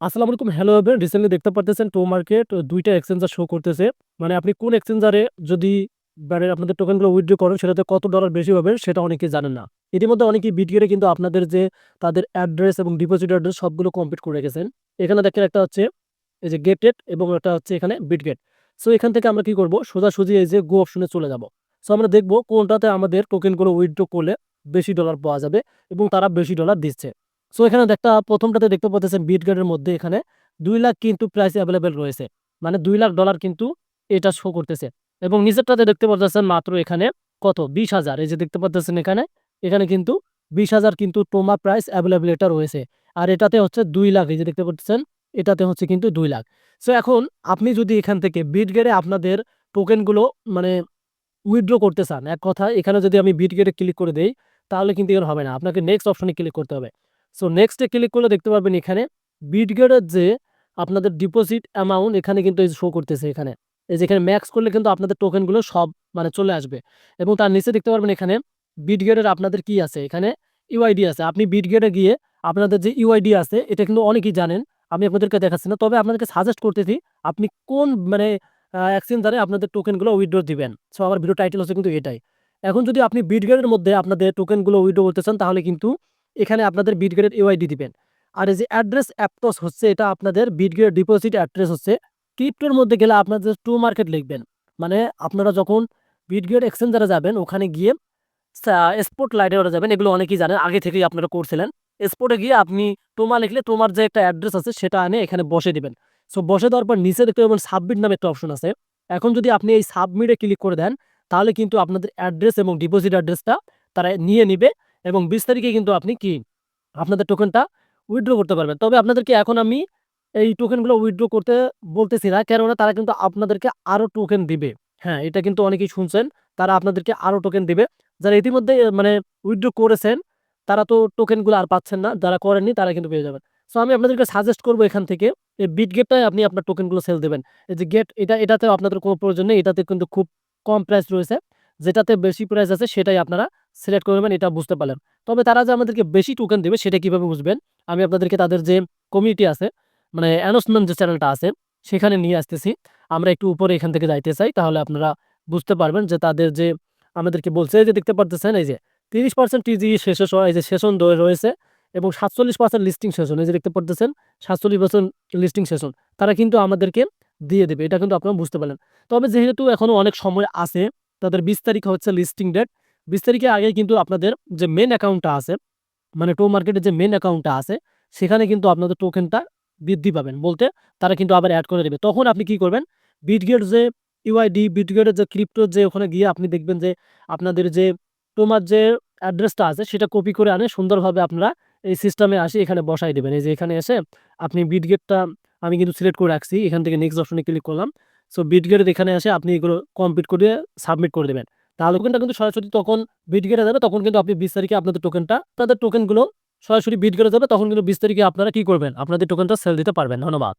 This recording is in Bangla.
আসসালামু আলাইকুম। Hello everyone. রিসেন্টলি দেখতে পারতেছেন টো মার্কেট ২ টা এক্সচেঞ্জার শো করতেছে। মানে আপনি কোন এক্সচেঞ্জারে যদি মানে আপনাদের টোকেনগুলো উইথড্র করেন সেটাতে কত ডলার বেশি হবে সেটা অনেকেই জানেন না। ইতিমধ্যে অনেকেই বিটগেটে কিন্তু আপনাদের যে তাদের অ্যাড্রেস এবং ডিপোজিট অ্যাড্রেস সবগুলো কমপ্লিট করে রেখেছেন। এখানে দেখেন একটা হচ্ছে এই যে গেটেড এবং একটা হচ্ছে এখানে বিটগেট। সো এখান থেকে আমরা কি করব, সোজাসুজি এই যে গো অপশনে চলে যাব। সো আমরা দেখব কোনটাতে আমাদের টোকেনগুলো উইথড্র করলে বেশি ডলার পাওয়া যাবে এবং তারা বেশি ডলার দিচ্ছে। সো এখানে প্রথমটাতে দেখতে পাচ্ছেন বিটগেটের মধ্যে এখানে ২ লাখ কিন্তু প্রাইস এভেলেবেল রয়েছে। মানে $২ লাখ কিন্তু এটা শো করতেছে। এবং নিচেরটাতে দেখতে পাচ্ছেন মাত্র এখানে কত ২০,০০০, এই যে দেখতে পাচ্ছেন এখানে কিন্তু ২০,০০০ কিন্তু টোমা প্রাইস এভেলেবেল এটা রয়েছে। আর এটাতে হচ্ছে ২ লাখ, এই যে দেখতে পাচ্ছেন এটাতে হচ্ছে কিন্তু ২ লাখ। সো এখন আপনি যদি এখান থেকে বিটগেটে আপনাদের টোকেনগুলো মানে উইথড্র করতে চান, এক কথায় এখানে যদি আমি বিটগেটে ক্লিক করে দেই তাহলে কিন্তু এর হবে না। আপনাকে নেক্সট অপশনে ক্লিক করতে হবে। সো নেক্সট এ ক্লিক করলে দেখতে পারবেন এখানে বিটগেটের যে আপনাদের ডিপোজিট অ্যামাউন্ট এখানে কিন্তু এই শো করতেছে এখানে। এই যে এখানে ম্যাক্স করলে কিন্তু আপনাদের টোকেনগুলো সব মানে চলে আসবে। এবং তার নিচে দেখতে পারবেন এখানে বিটগেটের আপনাদের কি আছে, এখানে ইউআইডি আছে। আপনি বিটগেটে গিয়ে আপনাদের যে ইউআইডি আছে এটা কিন্তু অনেকেই জানেন। আমি আপনাদেরকে দেখাচ্ছি না। তবে আপনাদেরকে সাজেস্ট করতেছি আপনি কোন মানে এক্সচেঞ্জারে আপনাদের টোকেনগুলো উইথড্র দিবেন। সো আমার ভিডিও টাইটেল হচ্ছে কিন্তু এটাই। এখন যদি আপনি বিটগেটের মধ্যে আপনাদের টোকেনগুলো উইথড্র করতে চান তাহলে কিন্তু এখানে আপনাদের বিটগেটের ইউআইডি দিবেন। আর এই যে অ্যাড্রেস অ্যাপটস হচ্ছে এটা আপনাদের বিটগেট ডিপোজিট অ্যাড্রেস হচ্ছে। ক্রিপ্টোর মধ্যে গেলে আপনাদের টু মার্কেট লিখবেন। মানে আপনারা যখন বিটগেট এক্সচেঞ্জারে যাবেন ওখানে গিয়ে স্পট লাইটে ওরা যাবেন, এগুলো অনেকেই জানেন, আগে থেকেই আপনারা করছিলেন। স্পটে গিয়ে আপনি টোমা লিখলে তোমার যে একটা অ্যাড্রেস আছে সেটা এনে এখানে বসে দিবেন। সো বসে দেওয়ার পর নিচে দেখতে পাবেন সাবমিট নামে একটা অপশন আছে। এখন যদি আপনি এই সাবমিটে ক্লিক করে দেন তাহলে কিন্তু আপনাদের অ্যাড্রেস এবং ডিপোজিট অ্যাড্রেসটা তারা নিয়ে নিবে এবং ২০ তারিখে কিন্তু আপনি কি আপনাদের টোকেনটা উইথড্র করতে পারবেন। তবে আপনাদেরকে এখন আমি এই টোকেনগুলো উইথড্র করতে বলতেছি না, কেননা তারা কিন্তু আপনাদেরকে আরো টোকেন দিবে। হ্যাঁ, এটা কিন্তু অনেকেই শুনছেন। তারা আপনাদেরকে আরো টোকেন দিবে। যারা ইতিমধ্যে মানে উইথড্র করেছেন তারা তো টোকেনগুলো আর পাচ্ছেন না। যারা করেননি তারা কিন্তু পেয়ে যাবেন। সো আমি আপনাদেরকে সাজেস্ট করব এখান থেকে এই বিটগেটটায় আপনি আপনার টোকেনগুলো সেল দিবেন। এই যে গেট এটাতেও আপনাদের কোনো প্রয়োজন নেই। এটাতে কিন্তু খুব কম প্রাইস রয়েছে। যেটাতে বেশি প্রাইস আছে সেটাই আপনারা সিলেক্ট করবেন, এটা বুঝতে পারলেন। তবে তারা যে আমাদেরকে বেশি টোকেন দিবে সেটা কিভাবে বুঝবেন? আমি আপনাদেরকে তাদের যে কমিউনিটি আছে মানে অ্যানাউন্সমেন্ট যে চ্যানেলটা আছে সেখানে নিয়ে আসতেছি। আমরা একটু উপরে এখান থেকে যাইতে চাই, তাহলে আপনারা বুঝতে পারবেন যে তাদের যে আমাদেরকে বলছে, এই যে দেখতে পারতেছেন এই যে ৩০% টিজি শেষে এই যে সেশন রয়েছে এবং ৪৭% লিস্টিং সেশন, এই যে দেখতে পারতেছেন ৪৭% লিস্টিং সেশন তারা কিন্তু আমাদেরকে দিয়ে দেবে। এটা কিন্তু আপনারা বুঝতে পারলেন। তবে যেহেতু এখনো অনেক সময় আছে, তাদের ২০ তারিখ হচ্ছে লিস্টিং ডেট। ২০ তারিখের আগে কিন্তু আপনাদের যে মেইন অ্যাকাউন্টটা আছে মানে টো মার্কেটের যে মেইন অ্যাকাউন্টটা আছে সেখানে কিন্তু আপনাদের টোকেনটা বৃদ্ধি পাবেন বলতে তারা কিন্তু আবার এড করে দেবে। তখন আপনি কি করবেন? বিটগেট যে ইউআইডি, বিটগেটের যে ক্রিপ্টো যে ওখানে গিয়ে আপনি দেখবেন যে আপনাদের যে তোমার যে অ্যাড্রেসটা আছে সেটা কপি করে আনে সুন্দরভাবে আপনারা এই সিস্টেমে আসি এখানে বসাই দিবেন। এই যে এখানে এসে আপনি বিটগেটটা আমি কিন্তু সিলেক্ট করে রাখছি। এখান থেকে নেক্সট অপশনে ক্লিক করলাম। সো বিটগেটের এখানে এসে আপনি এগুলো কমপ্লিট করে সাবমিট করে দেবেন। তাহলে টোকেনটা কিন্তু সরাসরি তখন বিটগেটে যাবে। তখন কিন্তু আপনি ২০ তারিখে আপনাদের টোকেনগুলো সরাসরি বিটগেটে যাবে। তখন কিন্তু ২০ তারিখে আপনারা কি করবেন? আপনাদের টোকেনটা সেল দিতে পারবেন। ধন্যবাদ।